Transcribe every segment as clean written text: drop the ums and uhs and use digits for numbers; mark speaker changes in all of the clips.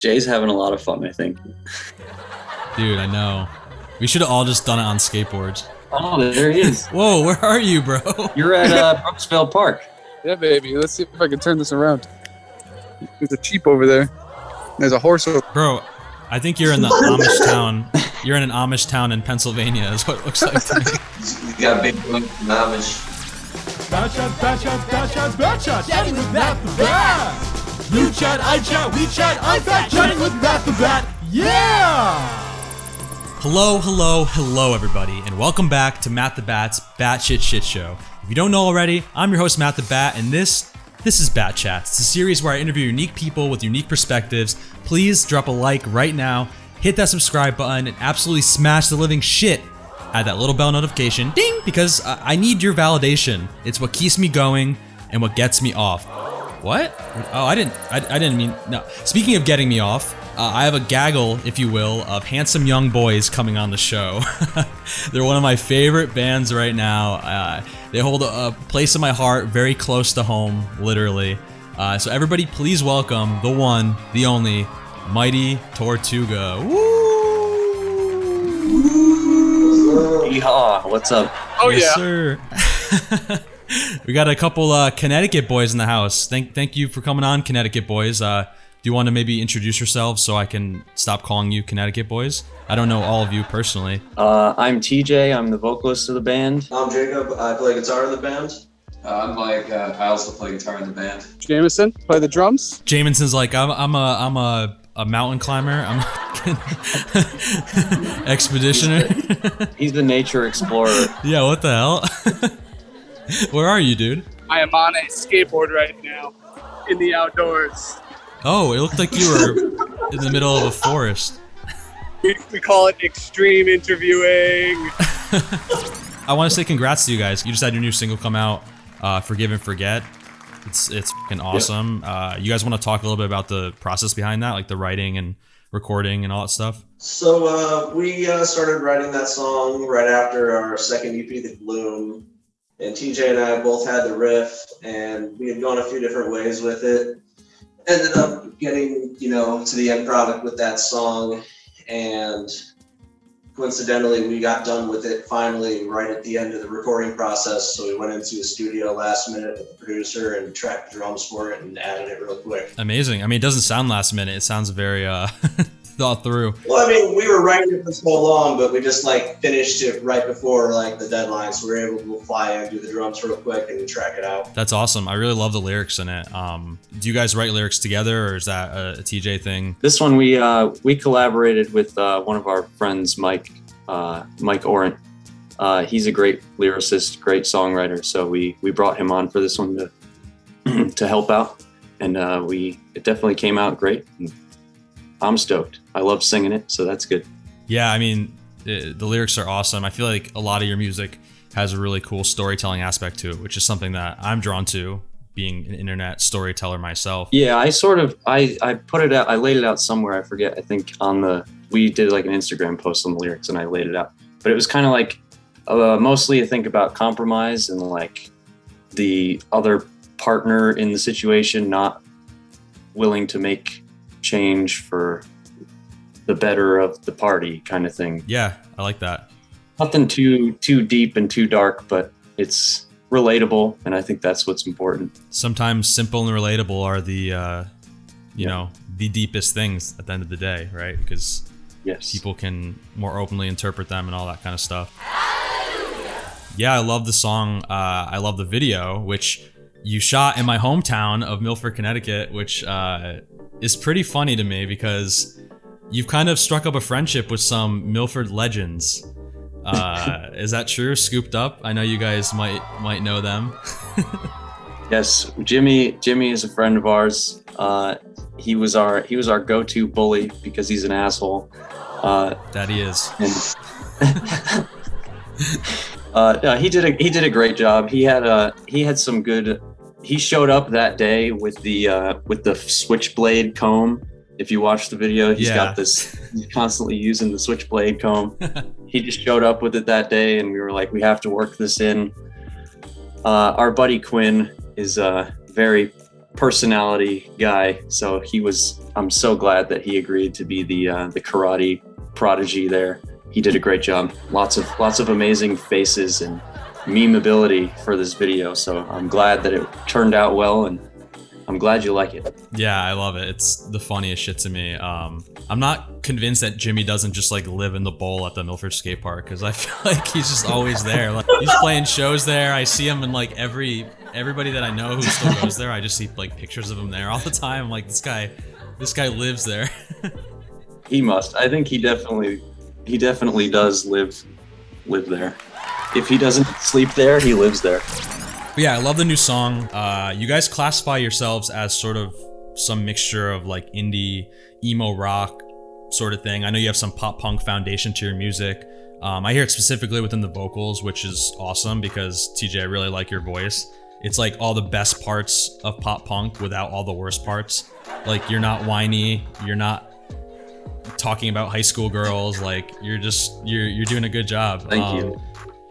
Speaker 1: Jay's having a lot of fun, I think.
Speaker 2: Dude, I know. We should have all just done it on skateboards.
Speaker 1: Oh, there he is.
Speaker 2: Whoa, where are you, bro?
Speaker 1: You're at Brooksville Park.
Speaker 3: Yeah, baby. Let's see if I can turn this around. There's a Jeep over there. There's a horse over.
Speaker 2: Bro, I think you're in the Amish town. You're in an Amish town in Pennsylvania is what it looks like to me.
Speaker 4: You got big one from Amish.
Speaker 5: Bad shots, chatting with MattTheBat. You chat, I chat, we chat, I'm fat, chatting with MattTheBat. Yeah!
Speaker 2: Hello, everybody, and welcome back to MattTheBat's Batshit Shit Show. If you don't know already, I'm your host, MattTheBat, and this is Bat Chats. It's a series where I interview unique people with unique perspectives. Please drop a like right now, hit that subscribe button, and absolutely smash the living shit out of that little bell notification, ding, because I need your validation. It's what keeps me going and what gets me off. What? Oh, I didn't mean, no. Speaking of getting me off, I have a gaggle, if you will, of handsome young boys coming on the show. They're one of my favorite bands right now. They hold a place in my heart, very close to home, literally. So everybody, please welcome the one, the only, mighty Tortuga.
Speaker 1: Woo! Yeehaw, what's up?
Speaker 3: Oh,
Speaker 2: yes,
Speaker 3: yeah.
Speaker 2: Sir. We got a couple Connecticut boys in the house. Thank you for coming on, Connecticut boys. Do you want to maybe introduce yourselves so I can stop calling you Connecticut boys? I don't know all of you personally.
Speaker 1: I'm TJ. I'm the vocalist of the band.
Speaker 4: I'm Jacob. I play guitar in the band.
Speaker 6: I'm Mike. I also play guitar in the band.
Speaker 3: Jameson, play the drums.
Speaker 2: Jameson's like, I'm a mountain climber. I'm a expeditioner.
Speaker 1: He's the nature explorer.
Speaker 2: Yeah, what the hell? Where are you, dude?
Speaker 3: I am on a skateboard right now in the outdoors.
Speaker 2: Oh, it looked like you were in the middle of a forest.
Speaker 3: We call it extreme interviewing.
Speaker 2: I want to say congrats to you guys. You just had your new single come out, Forgive and Forget. It's fucking awesome. Yep. You guys want to talk a little bit about the process behind that, like the writing and recording and all that stuff?
Speaker 4: So we started writing that song right after our second EP, The Gloom. And TJ and I both had the riff, and we had gone a few different ways with it. Ended up getting, to the end product with that song, and coincidentally, we got done with it finally right at the end of the recording process. So we went into the studio last minute with the producer and tracked the drums for it and added it real quick.
Speaker 2: Amazing. I mean, it doesn't sound last minute. It sounds very thought through.
Speaker 4: Well, I mean, we were writing it for so long, but we just finished it right before the deadline, so we were able to fly in, do the drums real quick, and track it out.
Speaker 2: That's awesome. I really love the lyrics in it. Do you guys write lyrics together, or is that a TJ thing?
Speaker 1: This one we collaborated with one of our friends, Mike Orant. He's a great lyricist, great songwriter. So we brought him on for this one to help out, and it definitely came out great. I'm stoked. I love singing it, so that's good.
Speaker 2: Yeah, I mean, the lyrics are awesome. I feel like a lot of your music has a really cool storytelling aspect to it, which is something that I'm drawn to, being an internet storyteller myself.
Speaker 1: Yeah, I put it out. I laid it out somewhere. I forget. I think we did an Instagram post on the lyrics, and I laid it out. But it was kind of mostly I think about compromise and the other partner in the situation not willing to make change for the better of the party kind of thing.
Speaker 2: Yeah, I like that.
Speaker 1: Nothing too deep and too dark, but it's relatable, and I think that's what's important.
Speaker 2: Sometimes simple and relatable are the the deepest things at the end of the day, right? Because people can more openly interpret them and all that kind of stuff. Yeah, I love the song. I love the video, which you shot in my hometown of Milford, Connecticut, which is pretty funny to me because you've kind of struck up a friendship with some Milford legends. Is that true? Scooped Up? I know you guys might know them.
Speaker 1: Yes, Jimmy is a friend of ours. He was our go-to bully because he's an asshole.
Speaker 2: That he is.
Speaker 1: And, he did a great job. He had some good. He showed up that day with the switchblade comb. If you watch the video, he's got this. He's constantly using the switchblade comb. He just showed up with it that day, and we were like, we have to work this in. Our buddy Quinn is very personality guy. So I'm so glad that he agreed to be the karate prodigy there. He did a great job. Lots of amazing faces and memeability for this video. So I'm glad that it turned out well, and I'm glad you like it.
Speaker 2: Yeah, I love it. It's the funniest shit to me. I'm not convinced that Jimmy doesn't just like live in the bowl at the Milford skate park, because I feel like he's just always there. Like he's playing shows there. I see him in like everybody that I know who still goes there. I just see like pictures of him there all the time. I'm like, this guy lives there.
Speaker 1: He must. I think he definitely does live there. If he doesn't sleep there, he lives there.
Speaker 2: But yeah, I love the new song. You guys classify yourselves as sort of some mixture of like indie, emo rock sort of thing. I know you have some pop punk foundation to your music. I hear it specifically within the vocals, which is awesome because TJ, I really like your voice. It's like all the best parts of pop punk without all the worst parts. Like you're not whiny, you're not talking about high school girls. Like you're doing a good job.
Speaker 1: Thank you.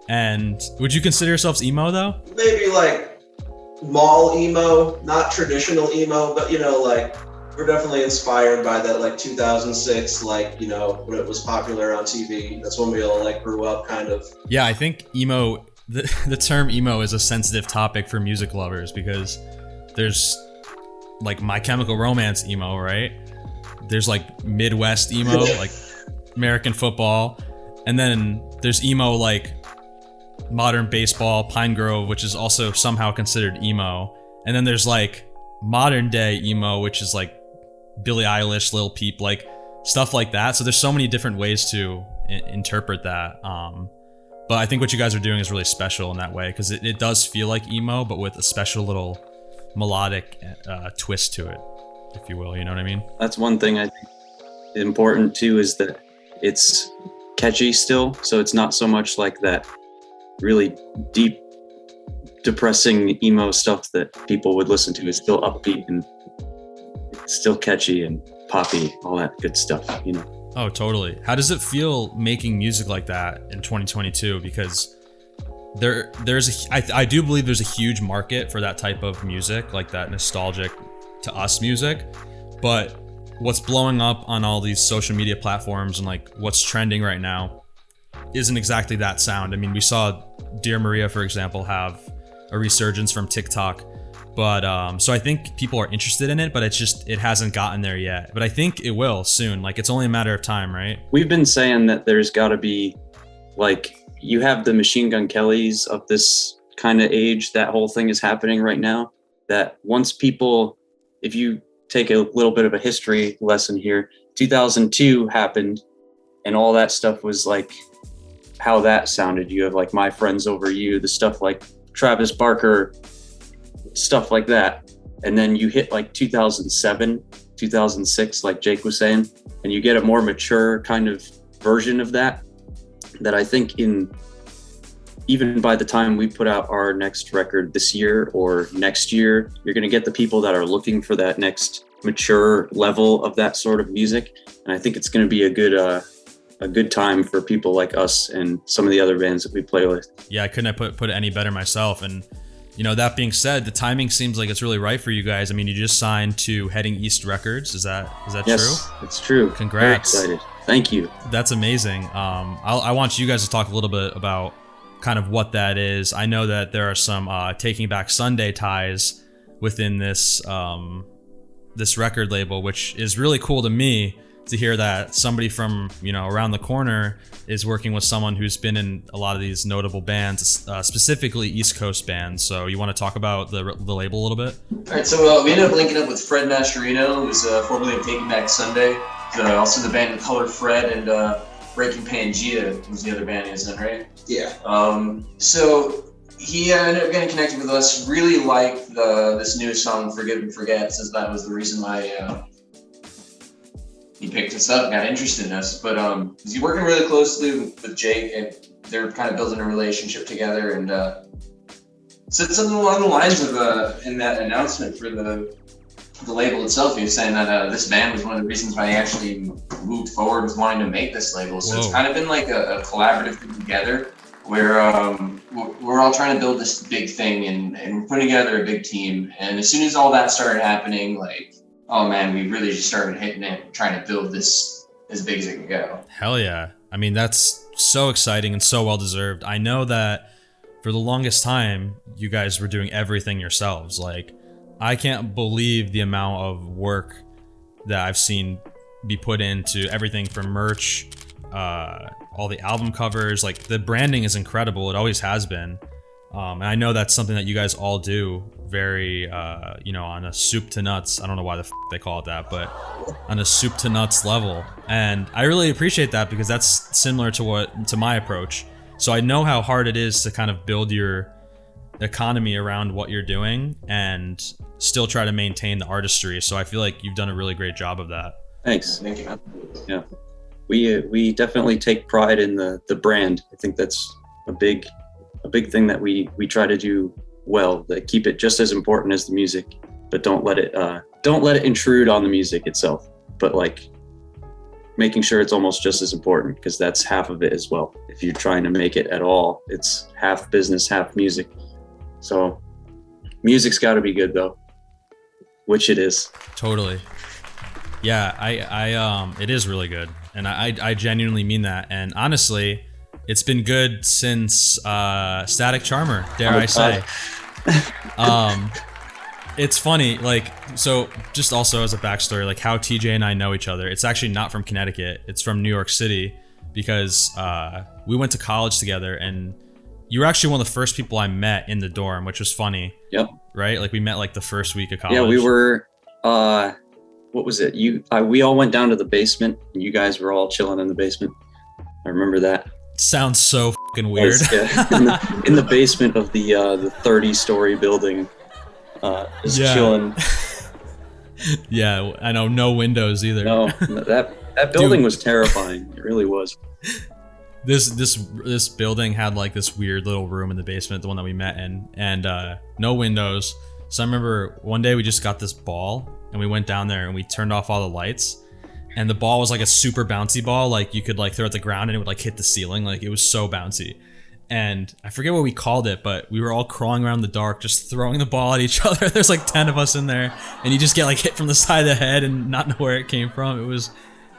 Speaker 2: And would you consider yourselves emo though?
Speaker 4: Maybe like mall emo, not traditional emo, but like we're definitely inspired by that like 2006, like, when it was popular on TV. That's when we all like grew up kind of.
Speaker 2: Yeah, I think emo, the term emo is a sensitive topic for music lovers because there's like My Chemical Romance emo, right? There's like Midwest emo, like American football. And then there's emo like modern baseball, Pine Grove, which is also somehow considered emo. And then there's like modern day emo, which is like Billie Eilish, Lil Peep, like stuff like that. So there's so many different ways to interpret that. But I think what you guys are doing is really special in that way because it does feel like emo, but with a special little melodic twist to it, if you will. You know what I mean?
Speaker 1: That's one thing I think important too, is that it's catchy still. So it's not so much like that really deep, depressing emo stuff that people would listen to. Is still upbeat and it's still catchy and poppy, all that good stuff,
Speaker 2: Oh, totally. How does it feel making music like that in 2022? Because I do believe there's a huge market for that type of music, like that nostalgic to us music. But what's blowing up on all these social media platforms and like what's trending right now isn't exactly that sound. I mean, we saw Dear Maria, for example, have a resurgence from TikTok. But so I think people are interested in it, but it hasn't gotten there yet. But I think it will soon. Like it's only a matter of time, right?
Speaker 1: We've been saying that there's got to be, like, you have the Machine Gun Kellys of this kind of age. That whole thing is happening right now. That once people, if you take a little bit of a history lesson here, 2002 happened, and all that stuff was like how that sounded. You have like My Friends Over You, the stuff like Travis Barker, stuff like that. And then you hit like 2007, 2006, like Jake was saying, and you get a more mature kind of version of that I think even by the time we put out our next record this year or next year, you're going to get the people that are looking for that next mature level of that sort of music. And I think it's going to be a good time for people like us and some of the other bands that we play with. Yeah,
Speaker 2: I couldn't have put it any better myself. And that being said, the timing seems like it's really right for you guys. I mean, you just signed to Heading East Records. Is that
Speaker 1: yes,
Speaker 2: true?
Speaker 1: Yes, it's true.
Speaker 2: Congrats.
Speaker 1: Very excited. Thank you.
Speaker 2: That's amazing. I want you guys to talk a little bit about kind of what that is. I know that there are some Taking Back Sunday ties within this this record label, which is really cool to me to hear that somebody from around the corner is working with someone who's been in a lot of these notable bands, specifically East Coast bands. So you want to talk about the label a little bit?
Speaker 6: All right, so we ended up linking up with Fred Mascherino, who's formerly of Taking Back Sunday, also the band Color Fred and Breaking Pangea was the other band he was in, right?
Speaker 4: Yeah.
Speaker 6: So he ended up getting connected with us. Really liked this new song "Forgive and Forget," since that was the reason why he picked us up, got interested in us. But he's working really closely with Jake, and they're kind of building a relationship together. And said something along the lines of in that announcement for the label itself, he was saying that this band was one of the reasons why he actually moved forward with wanting to make this label. So It's kind of been like a collaborative thing together. we're all trying to build this big thing, and we're putting together a big team. And as soon as all that started happening, like, oh man, we really just started hitting it, trying to build this as big as it could go.
Speaker 2: Hell yeah. I mean, that's so exciting and so well deserved. I know that for the longest time, you guys were doing everything yourselves. Like, I can't believe the amount of work that I've seen be put into everything from merch, all the album covers. Like, the branding is incredible. It always has been. And I know that's something that you guys all do very, on a soup to nuts. I don't know why they call it that, but on a soup to nuts level. And I really appreciate that because that's similar to my approach. So I know how hard it is to kind of build your economy around what you're doing and still try to maintain the artistry. So I feel like you've done a really great job of that.
Speaker 1: Thanks.
Speaker 6: Thank you.
Speaker 1: Yeah. We definitely take pride in the brand. I think that's a big thing that we try to do well, that keep it just as important as the music, but don't let it intrude on the music itself, but like making sure it's almost just as important, because that's half of it as well. If you're trying to make it at all, it's half business, half music. So music's got to be good though, which it is.
Speaker 2: Totally. Yeah, I it is really good, and I genuinely mean that. And honestly, it's been good since Static Charmer, dare I say. It's funny, like, so just also as a backstory, like how TJ and I know each other. It's actually not from Connecticut. It's from New York City, because we went to college together, and you were actually one of the first people I met in the dorm, which was funny.
Speaker 1: Yep. Right?
Speaker 2: Like, we met like the first week of college.
Speaker 1: Yeah, we were, what was it? We all went down to the basement, and you guys were all chilling in the basement. I remember that.
Speaker 2: Sounds so fucking weird.
Speaker 1: Yeah. in the basement of the 30-story building, just chilling.
Speaker 2: Yeah, I know, no windows either.
Speaker 1: No, that building was terrifying. It really was.
Speaker 2: This building had like this weird little room in the basement, the one that we met in, and no windows. So I remember one day we just got this ball, and we went down there and we turned off all the lights. And the ball was like a super bouncy ball. Like, you could like throw it at the ground and it would like hit the ceiling. Like, it was so bouncy. And I forget what we called it, but we were all crawling around in the dark, just throwing the ball at each other. There's like 10 of us in there, and you just get like hit from the side of the head and not know where it came from. It was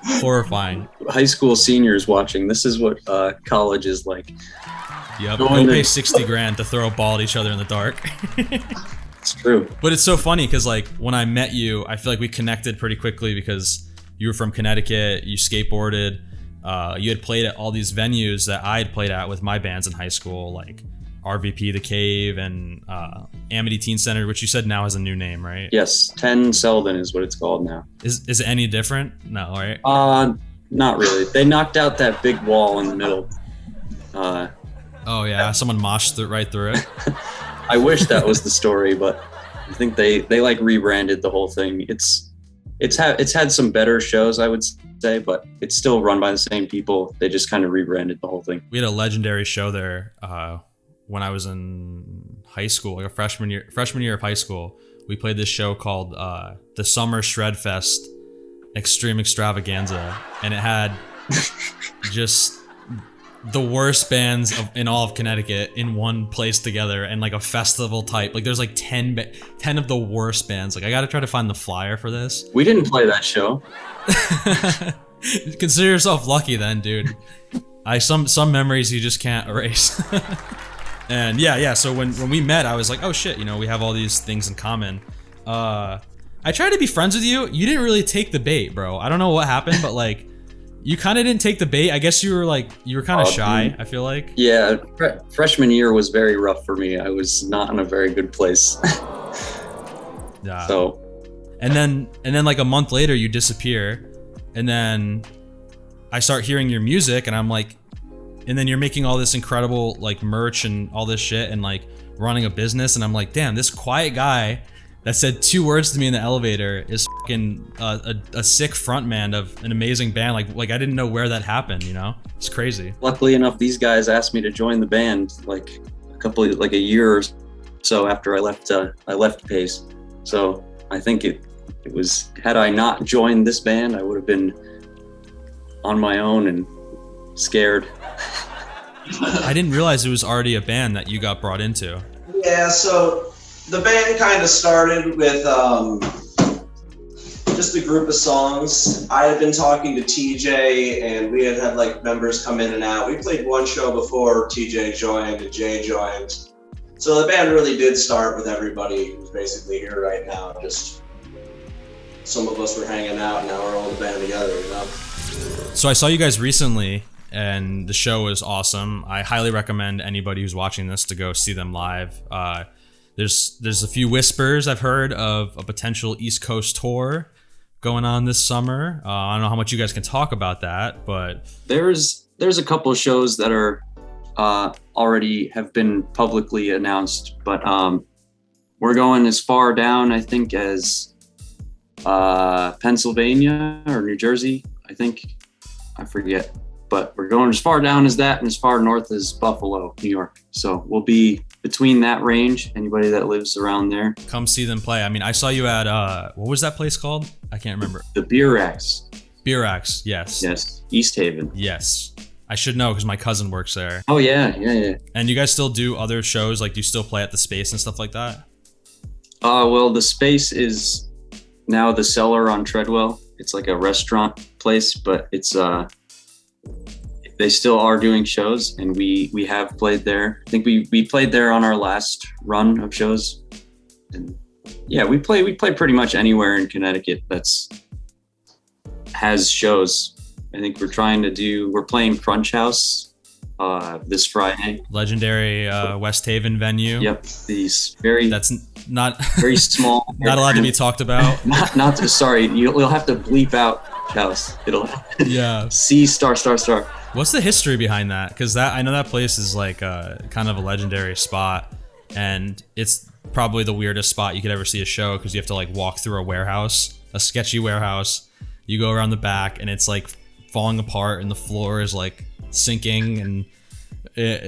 Speaker 2: horrifying.
Speaker 1: High school seniors watching, this is what college is like.
Speaker 2: Yep, go pay 60 grand to throw a ball at each other in the dark.
Speaker 1: It's true.
Speaker 2: But it's so funny because like when I met you, I feel like we connected pretty quickly because you were from Connecticut, you skateboarded, you had played at all these venues that I had played at with my bands in high school, like RVP The Cave and Amity Teen Center, which you said now has a new name, right?
Speaker 1: Yes, 10 Selden is what it's called now.
Speaker 2: Is it any different? No, right?
Speaker 1: Not really. They knocked out that big wall in the middle.
Speaker 2: Oh yeah, someone moshed right through it.
Speaker 1: I wish that was the story, but I think they like rebranded the whole thing. It's had some better shows, I would say, but it's still run by the same people. They just kind of rebranded the whole thing.
Speaker 2: We had a legendary show there when I was in high school, like a freshman year of high school. We played this show called the Summer Shred Fest Extreme Extravaganza, and it had just the worst bands in all of Connecticut in one place together, and like a festival type. Like, there's like 10 of the worst bands. Like, I gotta try to find the flyer for this.
Speaker 1: We didn't play that show.
Speaker 2: Consider yourself lucky then, dude. Some memories you just can't erase. And yeah. So when we met, I was like, oh shit, we have all these things in common. I tried to be friends with you. You didn't really take the bait, bro. I don't know what happened, but like, you kind of didn't take the bait. I guess you were kind of shy, I feel like.
Speaker 1: Yeah, freshman year was very rough for me. I was not in a very good place.
Speaker 2: Yeah.
Speaker 1: So,
Speaker 2: and then like a month later you disappear, and then I start hearing your music, and I'm like, and then you're making all this incredible like merch and all this shit, and like running a business, and I'm like, damn, this quiet guy that said 2 words to me in the elevator is fucking a sick frontman of an amazing band. Like I didn't know where that happened, It's crazy.
Speaker 1: Luckily enough, these guys asked me to join the band like a year or so after I left Pace. So I think it was, had I not joined this band, I would have been on my own and scared.
Speaker 2: I didn't realize it was already a band that you got brought into.
Speaker 4: Yeah, so the band kind of started with just a group of songs. I had been talking to TJ, and we had like members come in and out. We played one show before TJ joined and Jay joined. So the band really did start with everybody who's basically here right now. Just some of us were hanging out, and now we're all in the band together, you know?
Speaker 2: So I saw you guys recently, and the show was awesome. I highly recommend anybody who's watching this to go see them live. There's a few whispers I've heard of a potential East Coast tour going on this summer. I don't know how much you guys can talk about that, but
Speaker 1: There's a couple of shows that are already have been publicly announced, but we're going as far down, I think, as Pennsylvania or New Jersey, I think. I forget. But we're going as far down as that and as far north as Buffalo, New York. So we'll be between that range, anybody that lives around there.
Speaker 2: come see them play. I mean, I saw you at, what was that place called? I can't remember.
Speaker 1: The Beer Racks.
Speaker 2: Beer Axe, yes.
Speaker 1: Yes. East Haven.
Speaker 2: Yes. I should know because my cousin works there.
Speaker 1: Oh, yeah.
Speaker 2: And you guys still do other shows? Like, do you still play at the Space and stuff like that?
Speaker 1: Well, the Space is now the Cellar on Treadwell. It's like a restaurant place, but it's they still are doing shows, and we have played there. I think we played there on our last run of shows. And yeah, we play pretty much anywhere in Connecticut has shows. I think we're playing Crunch House this Friday.
Speaker 2: Legendary West Haven venue.
Speaker 1: Yep, these
Speaker 2: That's not
Speaker 1: very small.
Speaker 2: not allowed to be talked about.
Speaker 1: Sorry, you'll have to bleep out house. It'll
Speaker 2: Yeah.
Speaker 1: C star.
Speaker 2: What's the history behind that? Because I know that place is like kind of a legendary spot, and it's probably the weirdest spot you could ever see a show because you have to like walk through a warehouse, a sketchy warehouse. You go around the back, and it's like falling apart, and the floor is like sinking. And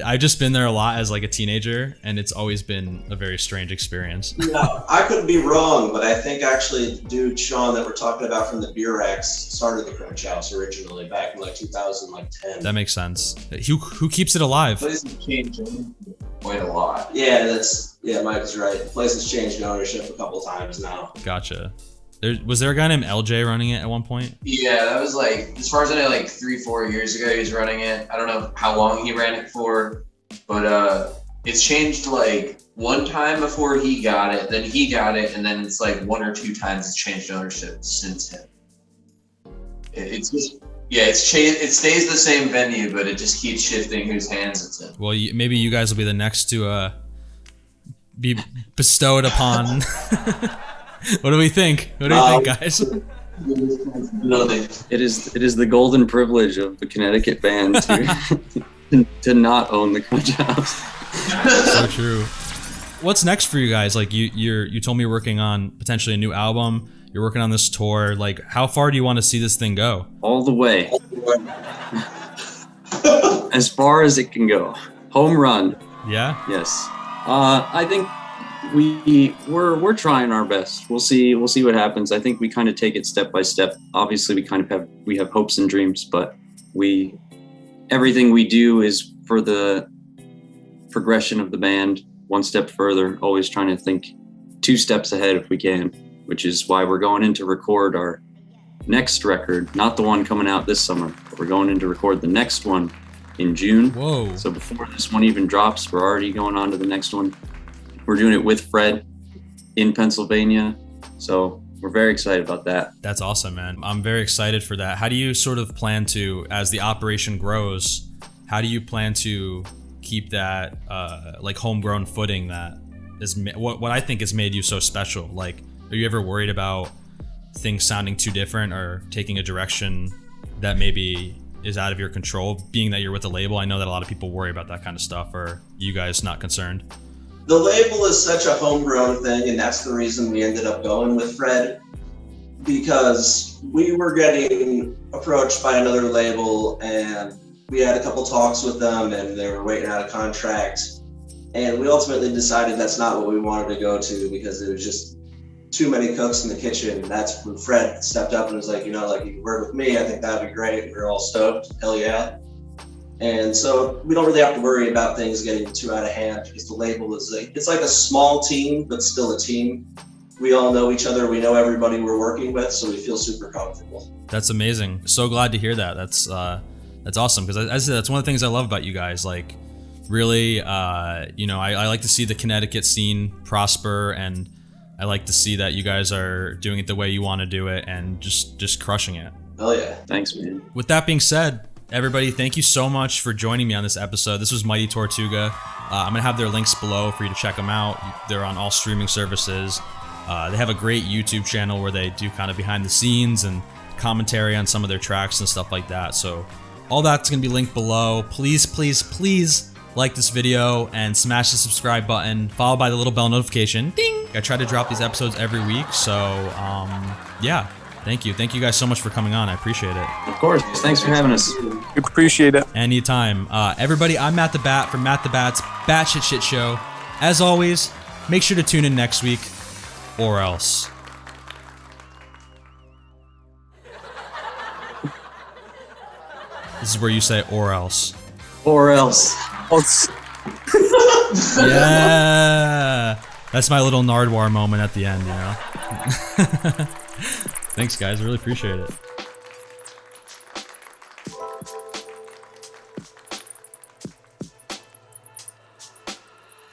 Speaker 2: I've just been there a lot as like a teenager, and it's always been a very strange experience.
Speaker 4: Yeah, I could be wrong, but I think actually the dude Sean that we're talking about from the Beer Racks started the Crunch House originally back in like 2010.
Speaker 2: That makes sense. Who keeps it alive?
Speaker 6: The place has changed quite a lot.
Speaker 4: Yeah, Mike is right. The place has changed ownership a couple times now.
Speaker 2: Gotcha. Was there a guy named LJ running it at one point?
Speaker 6: Yeah, that was like, as far as I know, like 3-4 years ago he was running it. I don't know how long he ran it for, but it's changed like one time before he got it, then he got it, and then it's like 1 or 2 times it's changed ownership since him. It's just, yeah, it's changed. It stays the same venue, but it just keeps shifting whose hands it's in.
Speaker 2: Well, maybe you guys will be the next to be bestowed upon. What do we think? What do you think, guys?
Speaker 1: It is the golden privilege of the Connecticut band to not own the Crunch House.
Speaker 2: So true. What's next for you guys? Like you told me you're working on potentially a new album. You're working on this tour. Like, how far do you want to see this thing go?
Speaker 1: All the way. As far as it can go. Home run.
Speaker 2: Yeah?
Speaker 1: Yes. I think we're trying our best. We'll see what happens. I think we kind of take it step by step. Obviously we have hopes and dreams, but everything we do is for the progression of the band, one step further, always trying to think 2 steps ahead if we can, which is why we're going in to record our next record, not the one coming out this summer, but we're going in to record the next one in June.
Speaker 2: Whoa.
Speaker 1: So before this one even drops, we're already going on to the next one. We're doing it with Fred in Pennsylvania. So we're very excited about that.
Speaker 2: That's awesome, man. I'm very excited for that. How do you sort of plan to, as the operation grows, how do you plan to keep that like homegrown footing that is what I think has made you so special? Like, are you ever worried about things sounding too different or taking a direction that maybe is out of your control, being that you're with a label? I know that a lot of people worry about that kind of stuff. Or are you guys not concerned?
Speaker 4: The label is such a homegrown thing, and that's the reason we ended up going with Fred, because we were getting approached by another label, and we had a couple talks with them, and they were waiting out a contract, and we ultimately decided that's not what we wanted to go to, because it was just too many cooks in the kitchen. And that's when Fred stepped up and was like, you can work with me. I think that'd be great. We were all stoked. Hell yeah. And so we don't really have to worry about things getting too out of hand because the label is it's like a small team, but still a team. We all know each other. We know everybody we're working with, so we feel super comfortable.
Speaker 2: That's amazing. So glad to hear that. That's awesome, because as I said, that's one of the things I love about you guys. Like, really, you know, I like to see the Connecticut scene prosper, and I like to see that you guys are doing it the way you want to do it and just crushing it.
Speaker 4: Oh yeah.
Speaker 1: Thanks, man.
Speaker 2: With that being said, everybody, thank you so much for joining me on this episode. This was Mighty Tortuga. I'm going to have their links below for you to check them out. They're on all streaming services. They have a great YouTube channel where they do kind of behind the scenes and commentary on some of their tracks and stuff like that. So all that's going to be linked below. Please, please, please like this video and smash the subscribe button, followed by the little bell notification. Ding! I try to drop these episodes every week. So yeah. Thank you. Thank you guys so much for coming on. I appreciate it.
Speaker 1: Of course. Thanks for having us.
Speaker 3: We appreciate it.
Speaker 2: Anytime. Everybody, I'm MattTheBat from MattTheBat's Batshit Shit Show. As always, make sure to tune in next week, or else. This is where you say or else.
Speaker 1: Or else.
Speaker 2: Yeah. That's my little Nardwar moment at the end, you know? Thanks, guys. I really appreciate it.